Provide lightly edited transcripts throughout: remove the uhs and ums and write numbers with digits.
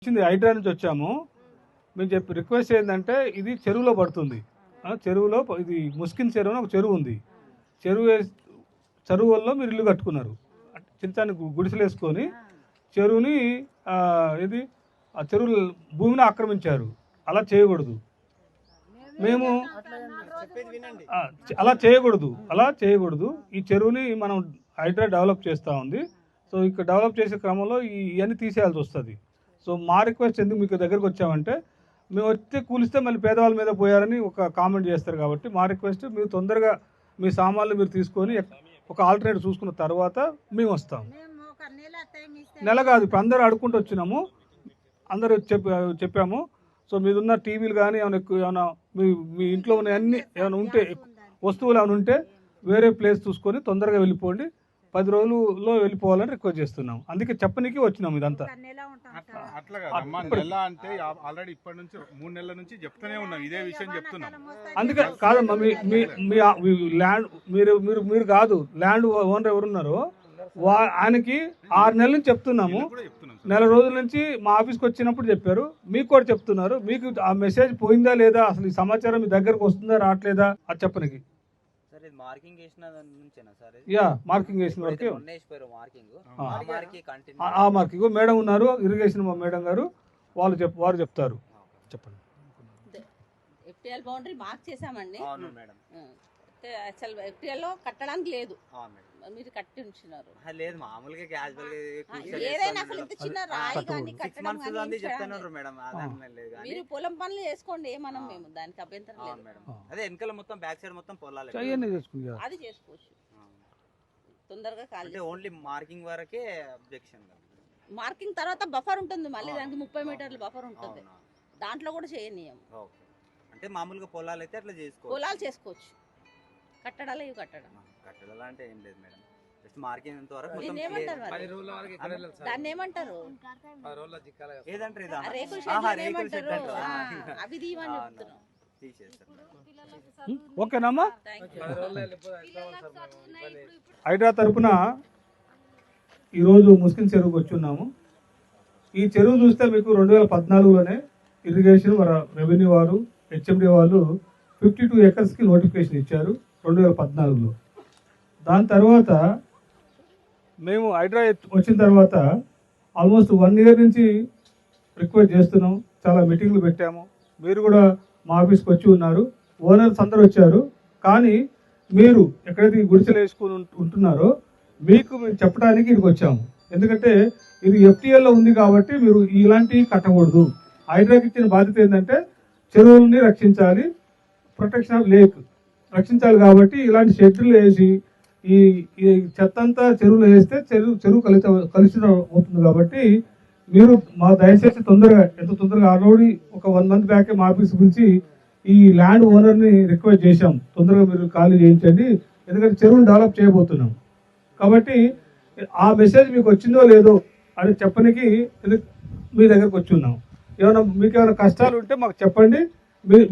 వచ్చింది హైడ్రా నుంచి వచ్చాము. మేము చెప్పి రిక్వెస్ట్ ఏంటంటే ఇది చెరువులో పడుతుంది. చెరువులో ఇది ముస్కిన్ చెరువు అని ఒక చెరువు ఉంది. చెరువుల్లో మీరు ఇల్లు కట్టుకున్నారు. చిన్న చిన్న గుడిసెలు వేసుకొని చెరువుని ఇది ఆ చెరువు భూమిని ఆక్రమించారు. అలా చేయకూడదు. మేము అలా చేయకూడదు. ఈ చెరువుని మనం హైడ్రా డెవలప్ చేస్తూ ఉంది. సో ఇక్కడ డెవలప్ చేసే క్రమంలో ఇవన్నీ తీసేయాల్సి వస్తుంది. సో మా రిక్వెస్ట్ ఎందుకు మీకు దగ్గరకు వచ్చామంటే, మేము వచ్చి కూలిస్తే మళ్ళీ పేదవాళ్ళ మీద పోయారని ఒక కామెంట్ చేస్తారు. కాబట్టి మా రిక్వెస్ట్, మీరు తొందరగా మీ సామాన్లు మీరు తీసుకొని ఒక ఆల్టర్నేటివ్ చూసుకున్న తర్వాత మేము వస్తాం. నెల కాదు, ఇప్పుడు అందరూ అడుక్కుంటూ వచ్చినాము, అందరూ చెప్పాము. సో మీదున్న టీవీలు కానీ ఏమైనా మీ ఇంట్లో ఉన్న అన్ని ఏమైనా ఉంటే, వస్తువులు ఏమైనా ఉంటే వేరే ప్లేస్ చూసుకొని తొందరగా వెళ్ళిపోండి. 10 రోజుల్లో వెళ్ళిపోవాలని రిక్వెస్ట్ చేస్తున్నాం. అందుకే చెప్పనీకి వచ్చినాం. ఇదంతా అట్లా కాదమ్మా, నెల అంటే ఆల్రెడీ ఇప్పటి నుంచి 3 నెలల నుంచి చెప్తూనే ఉన్నాం, ఇదే విషయం చెప్తున్నాం. అందుకే కాదమ్మా, మీ ల్యాండ్ మీరు కాదు, ల్యాండ్ ఓనర్ ఎవరున్నారో ఆయనకి 6 నెలల నుంచి చెప్తున్నాము. నెల రోజుల నుంచి మా ఆఫీస్కి వచ్చినప్పుడు చెప్పారు. మీకు కూడా చెప్తున్నారు. మీకు ఆ మెసేజ్ పోయిందా లేదా, అసలు ఈ సమాచారం మీ దగ్గరకు వస్తుందా రావట్లేదా, అది చెప్పనికి. మార్కింగ్ వేసిన నుంచేనా సార్? మార్కింగ్ వేసిన వరకే. ఆ మార్కింగ్ మేడం ఉన్నారు, ఇరిగేషన్ మేడం గారు, వారు చెప్తారు. చెప్పండి. ఎఫ్టీఎల్ బౌండరీ మార్క్ చేసామండి. అసలు ఎఫ్టీఎల్ లో కట్టడానికి లేదు, మీరు కట్టి ఉంటున్నారు. లేదు, మామూలుగా ఏదైనా అసలు ఇంత చిన్న రాయి కానీ కట్టడం మీరు పొలం పనులు చేసుకోండి, ఏమన్నా మేము దానికి అభ్యంతరం లేదు మేడం. అదే వెనకాల మొత్తం బ్యాక్ సైడ్ మొత్తం పొలాలు, అది చేసుకోవచ్చు తొందరగా. ఖాళీ ఓన్లీ మార్కింగ్ వరకే అబ్జెక్షన్. మార్కింగ్ తర్వాత బఫర్ ఉంటుంది, మళ్ళీ దానికి 30 మీటర్ల బఫర్ ఉంటుంది, దాంట్లో కూడా చేయనీయం. అంటే మామూలుగా పొలాలు అయితే అట్లా పొలాలు చేసుకోవచ్చు, కట్టడాలు ఇవి కట్టడం అంటే ఏం లేదు మేడం. జస్ట్ మార్కింగ్ ఎంత వరకు దాన్ని ఏమంటారు? ఏదంటారు అవి తీయమని చెప్తున్నాం. ఓకేనమ్మా. హైడ్రా తరఫున ఈరోజు ముస్కిన్ చెరువుకి వచ్చి ఉన్నాము. ఈ చెరువు చూస్తే మీకు 2014లోనే ఇరిగేషన్ రెవెన్యూ వారు, హెచ్ఎండి వాళ్ళు 52 ఏకర్స్కి నోటిఫికేషన్ ఇచ్చారు 2014లో. దాని తర్వాత మేము హైడ్రా వచ్చిన తర్వాత ఆల్మోస్ట్ 1 ఇయర్ నుంచి రిక్వెస్ట్ చేస్తున్నాం. చాలా మీటింగ్లు పెట్టాము. మీరు కూడా మా ఆఫీస్కి వచ్చి ఉన్నారు, ఓనర్స్ అందరూ వచ్చారు. కానీ మీరు ఎక్కడైతే గుడిసెలు వేసుకుని ఉంటున్నారో మీకు మేము చెప్పడానికి ఇక్కడికి వచ్చాము. ఎందుకంటే ఇది ఎఫ్టీఎల్లో ఉంది కాబట్టి మీరు ఇలాంటివి కట్టకూడదు. హైడ్రాకి ఇచ్చిన బాధ్యత ఏంటంటే చెరువుల్ని రక్షించాలి, ప్రొటెక్షన్ ఆఫ్ లేక్ రక్షించాలి. కాబట్టి ఇలాంటి షెడ్లు వేసి ఈ చెత్త అంతా చెరువులో వేస్తే చెరువు కలుషితం అవుతుంది. కాబట్టి మీరు దయచేసి ఎంత తొందరగా ఆల్రెడీ ఒక 1 మంత్ బ్యాకే మా ఆఫీస్కి పిలిచి ఈ ల్యాండ్ ఓనర్ని రిక్వెస్ట్ చేశాం, తొందరగా మీరు ఖాళీ చేయించండి, ఎందుకంటే చెరువును డెవలప్ చేయబోతున్నాం. కాబట్టి ఆ మెసేజ్ మీకు వచ్చిందో లేదో అని చెప్పడానికి మీ దగ్గరకు వచ్చి ఉన్నాం. మీకు ఏమైనా కష్టాలు ఉంటే మాకు చెప్పండి.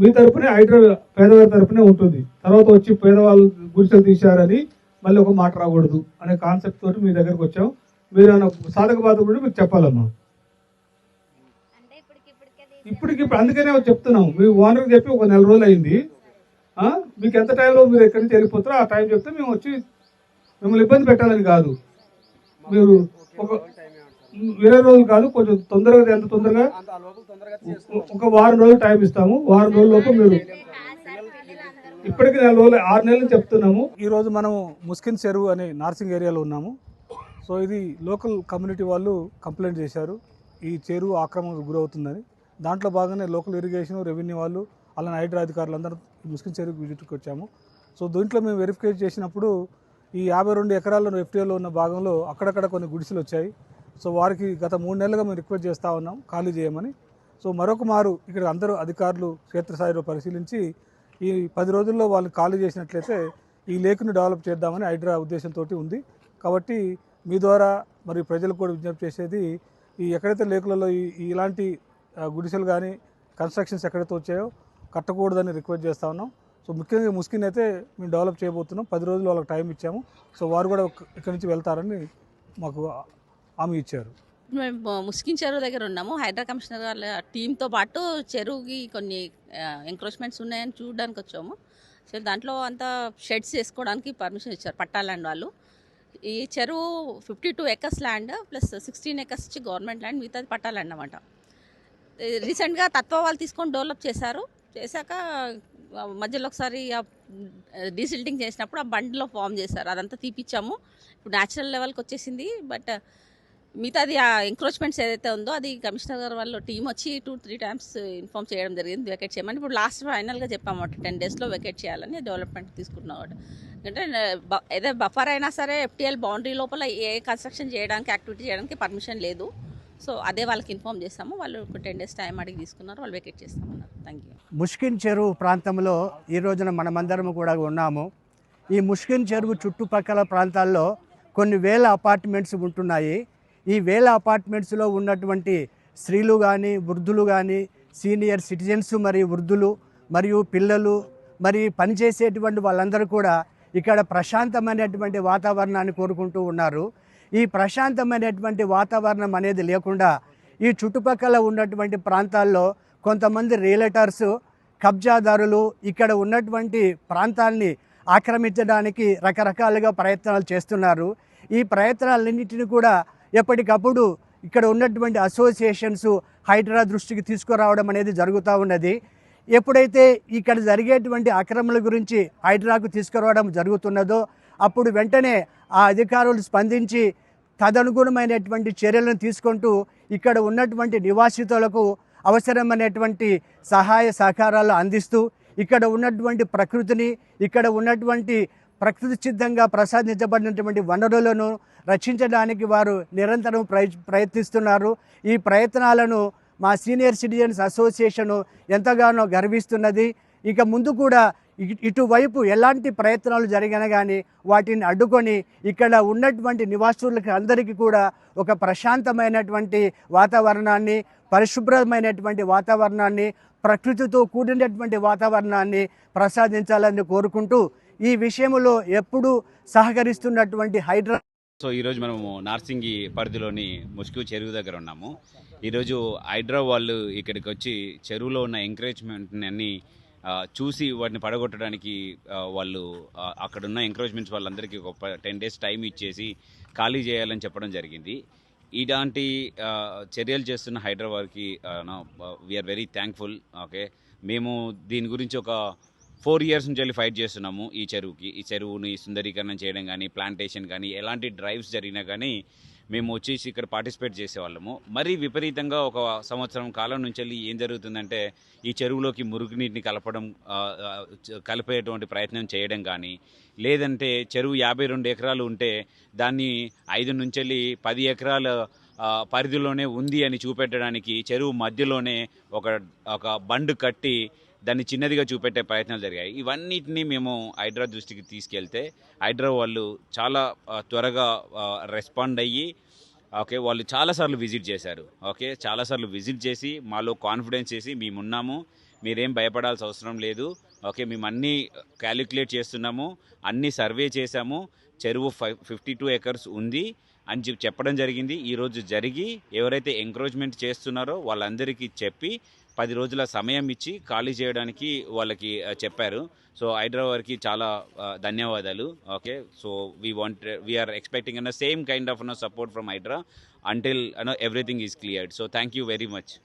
మీ తరపునే హైడ్రా పేదవారి తరపునే ఉంటుంది. తర్వాత వచ్చి పేదవాళ్ళు గుడిసెలు తీశారని మళ్ళీ ఒక మాట రాకూడదు అనే కాన్సెప్ట్ తోటి మీ దగ్గరకు వచ్చాం. మీరు ఏమైనా సాధక బాధ కూడా మీకు చెప్పాలమ్మా. ఇప్పటికిప్పుడు అందుకనే చెప్తున్నాం. మీ ఓనర్కి చెప్పి ఒక 1 నెల రోజులు అయింది. మీకు ఎంత టైంలో మీరు ఎక్కడి నుంచి వెళ్ళిపోతారో ఆ టైం చెప్తే మేము వచ్చి మిమ్మల్ని ఇబ్బంది పెట్టాలని కాదు. మీరు ఒక 20 రోజులు కాదు, కొంచెం తొందరగా, ఎంత తొందరగా ఒక 1 వారం రోజులు టైం ఇస్తాము. 1 వారం రోజుల లోపు మీరు ఇప్పటికి 4 రోజులు 6 నెలలు చెప్తున్నాము. ఈరోజు మనం ముస్కిన్ చెరువు అనే నార్సింగ్ ఏరియాలో ఉన్నాము. సో ఇది లోకల్ కమ్యూనిటీ వాళ్ళు కంప్లైంట్ చేశారు, ఈ చెరువు ఆక్రమణకు గురవుతుందని. దాంట్లో భాగంగానే లోకల్ ఇరిగేషన్, రెవెన్యూ వాళ్ళు, అలానే హైడ్రా అధికారులు అందరూ ముస్కిన్ చెరువుకి విజిట్కి వచ్చాము. సో దీంట్లో మేము వెరిఫికేట్ చేసినప్పుడు ఈ 52 ఎకరాల్లో ఎఫ్టీఎల్లో ఉన్న భాగంలో అక్కడక్కడ కొన్ని గుడిసెలు వచ్చాయి. సో వారికి గత 3 నెలలుగా మేము రిక్వెస్ట్ చేస్తూ ఉన్నాం ఖాళీ చేయమని. సో మరొక మారు ఇక్కడ అందరూ అధికారులు క్షేత్రస్థాయిలో పరిశీలించి ఈ 10 రోజుల్లో వాళ్ళు ఖాళీ చేసినట్లయితే ఈ లేక్ను డెవలప్ చేద్దామని హైడ్రా ఉద్దేశంతో ఉంది. కాబట్టి మీ ద్వారా మరి ప్రజలకు కూడా విజ్ఞప్తి చేసేది, ఈ ఎక్కడైతే లేకులలో ఇలాంటి గుడిసెలు కానీ కన్స్ట్రక్షన్స్ ఎక్కడైతే వచ్చాయో కట్టకూడదని రిక్వెస్ట్ చేస్తూ ఉన్నాం. సో ముఖ్యంగా ముస్కిన్ అయితే మేము డెవలప్ చేయబోతున్నాం. 10 రోజులు వాళ్ళకి టైం ఇచ్చాము. సో వారు కూడా ఇక్కడి నుంచి వెళ్తారని మాకు హామీ ఇచ్చారు. మేము ముస్కిన్ చెరువు దగ్గర ఉన్నాము. హైడ్రా కమిషనర్ వాళ్ళ టీంతో పాటు చెరువుకి కొన్ని ఎంక్రోచ్మెంట్స్ ఉన్నాయని చూడడానికి వచ్చాము. సో దాంట్లో అంతా షెడ్స్ వేసుకోవడానికి పర్మిషన్ ఇచ్చారు పట్టా ల్యాండ్ వాళ్ళు. ఈ చెరువు 52 ఎకర్స్ ల్యాండ్ ప్లస్ 16 ఎకర్స్ వచ్చి గవర్నమెంట్ ల్యాండ్, మిగతాది పట్టా ల్యాండ్ అన్నమాట. రీసెంట్గా తత్వ వాళ్ళు తీసుకొని డెవలప్ చేశాక మధ్యలో ఒకసారి డీసిల్టింగ్ చేసినప్పుడు ఆ బండ్లో ఫామ్ చేశారు, అదంతా తీపిచ్చాము. ఇప్పుడు న్యాచురల్ లెవెల్కి వచ్చేసింది. బట్ మిగతాది ఆ ఎంక్రోచ్మెంట్స్ ఏదైతే ఉందో అది కమిషనర్ గారు వాళ్ళ టీం వచ్చి 2-3 టైమ్స్ ఇన్ఫామ్ చేయడం జరిగింది వెకేట్ చేయమని. ఇప్పుడు లాస్ట్ ఫైనల్గా చెప్పాము 10 డేస్లో వెకేట్ చేయాలని డెవలప్మెంట్ తీసుకున్నాం. అంటే ఏదో బఫర్ అయినా సరే FTL బౌండరీ లోపల ఏ కన్స్ట్రక్షన్ చేయడానికి యాక్టివిటీ చేయడానికి పర్మిషన్ లేదు. సో అదే వాళ్ళకి ఇన్ఫామ్ చేస్తాము. వాళ్ళు 10 డేస్ టైం అడిగి తీసుకున్నారు, వాళ్ళు వెకేట్ చేస్తామన్నారు. Thank you. ముష్కిన్ చెరువు ప్రాంతంలో ఈ రోజున మనమందరం కూడా ఉన్నాము. ఈ ముష్కిన్ చెరువు చుట్టుపక్కల ప్రాంతాల్లో కొన్ని వేల అపార్ట్మెంట్స్ ఉంటున్నాయి. ఈ వేల అపార్ట్మెంట్స్లో ఉన్నటువంటి స్త్రీలు కానీ వృద్ధులు కానీ సీనియర్ సిటిజన్స్ మరియు వృద్ధులు మరియు పిల్లలు మరి పనిచేసేటువంటి వాళ్ళందరూ కూడా ఇక్కడ ప్రశాంతమైనటువంటి వాతావరణాన్ని కోరుకుంటూ ఉన్నారు. ఈ ప్రశాంతమైనటువంటి వాతావరణం అనేది లేకుండా ఈ చుట్టుపక్కల ఉన్నటువంటి ప్రాంతాల్లో కొంతమంది రియల్టర్స్ కబ్జాదారులు ఇక్కడ ఉన్నటువంటి ప్రాంతాన్ని ఆక్రమించడానికి రకరకాలుగా ప్రయత్నాలు చేస్తున్నారు. ఈ ప్రయత్నాలన్నింటినీ కూడా ఎప్పటికప్పుడు ఇక్కడ ఉన్నటువంటి అసోసియేషన్స్ హైడ్రా దృష్టికి తీసుకురావడం అనేది జరుగుతూ ఉన్నది. ఎప్పుడైతే ఇక్కడ జరిగేటువంటి అక్రమాల గురించి హైడ్రాకు తీసుకురావడం జరుగుతున్నదో అప్పుడు వెంటనే ఆ అధికారులు స్పందించి తదనుగుణమైనటువంటి చర్యలను తీసుకుంటూ ఇక్కడ ఉన్నటువంటి నివాసితులకు అవసరమైనటువంటి సహాయ సహకారాలు అందిస్తూ ఇక్కడ ఉన్నటువంటి ప్రకృతిని ఇక్కడ ఉన్నటువంటి ప్రకృతి సిద్ధంగా ప్రసాదించబడినటువంటి వనరులను రక్షించడానికి వారు నిరంతరం ప్రయత్నిస్తున్నారు. ఈ ప్రయత్నాలను మా సీనియర్ సిటిజన్స్ అసోసియేషను ఎంతగానో గర్విస్తున్నది. ఇక ముందు కూడా ఇటువైపు ఎలాంటి ప్రయత్నాలు జరిగినా కానీ వాటిని అడ్డుకొని ఇక్కడ ఉన్నటువంటి నివాసులకు అందరికీ కూడా ఒక ప్రశాంతమైనటువంటి వాతావరణాన్ని, పరిశుభ్రమైనటువంటి వాతావరణాన్ని, ప్రకృతితో కూడినటువంటి వాతావరణాన్ని ప్రసాదించాలని కోరుకుంటూ ఈ విషయంలో ఎప్పుడూ సహకరిస్తున్నటువంటి హైడ్రా. సో ఈరోజు మనము నార్సింగి పరిధిలోని ముష్కు చెరువు దగ్గర ఉన్నాము. ఈరోజు హైడ్రా వాళ్ళు ఇక్కడికి వచ్చి చెరువులో ఉన్న ఎంకరేజ్మెంట్ని అన్ని చూసి వాటిని పడగొట్టడానికి వాళ్ళు అక్కడున్న ఎంకరేజ్మెంట్స్ వాళ్ళందరికీ ఒక 10 డేస్ టైం ఇచ్చేసి ఖాళీ చేయాలని చెప్పడం జరిగింది. ఇలాంటి చర్యలు చేస్తున్న హైడ్రా వారికి వీఆర్ వెరీ థ్యాంక్ఫుల్. ఓకే, మేము దీని గురించి ఒక 4 ఇయర్స్ నుంచి వెళ్ళి ఫైట్ చేస్తున్నాము. ఈ చెరువుని సుందరీకరణ చేయడం కానీ, ప్లాంటేషన్ కానీ, ఎలాంటి డ్రైవ్స్ జరిగినా కానీ మేము వచ్చేసి ఇక్కడ పార్టిసిపేట్ చేసేవాళ్ళము. మరీ విపరీతంగా ఒక సంవత్సరం కాలం నుంచి వెళ్ళి ఏం జరుగుతుందంటే ఈ చెరువులోకి మురుగునీటిని కలిపేటువంటి ప్రయత్నం చేయడం కానీ, లేదంటే చెరువు 52 ఎకరాలు ఉంటే దాన్ని 5 నుంచి వెళ్ళి 10 ఎకరాల పరిధిలోనే ఉంది అని చూపెట్టడానికి చెరువు మధ్యలోనే ఒక బండ్ కట్టి దాన్ని చిన్నదిగా చూపెట్టే ప్రయత్నాలు జరిగాయి. ఇవన్నిటినీ మేము హైడ్రా దృష్టికి తీసుకెళ్తే హైడ్రా వాళ్ళు చాలా త్వరగా రెస్పాండ్ అయ్యి ఓకే వాళ్ళు చాలాసార్లు విజిట్ చేశారు. ఓకే, చాలాసార్లు విజిట్ చేసి మాలో కాన్ఫిడెన్స్ చేసి మేమున్నాము, మీరేం భయపడాల్సిన అవసరం లేదు, ఓకే మేము అన్నీ క్యాలిక్యులేట్ చేస్తున్నాము, అన్నీ సర్వే చేశాము, చెరువు 52 ఎకర్స్ ఉంది అని చెప్పడం జరిగింది. ఈరోజు జరిగి ఎవరైతే ఎంకరేజ్మెంట్ చేస్తున్నారో వాళ్ళందరికీ చెప్పి 10 రోజుల సమయం ఇచ్చి ఖాళీ చేయడానికి వాళ్ళకి చెప్పారు. సో హైడ్రా వారికి చాలా ధన్యవాదాలు. Okay, so we are expecting same kind of support from Hydraa until everything is cleared. So thank you very much.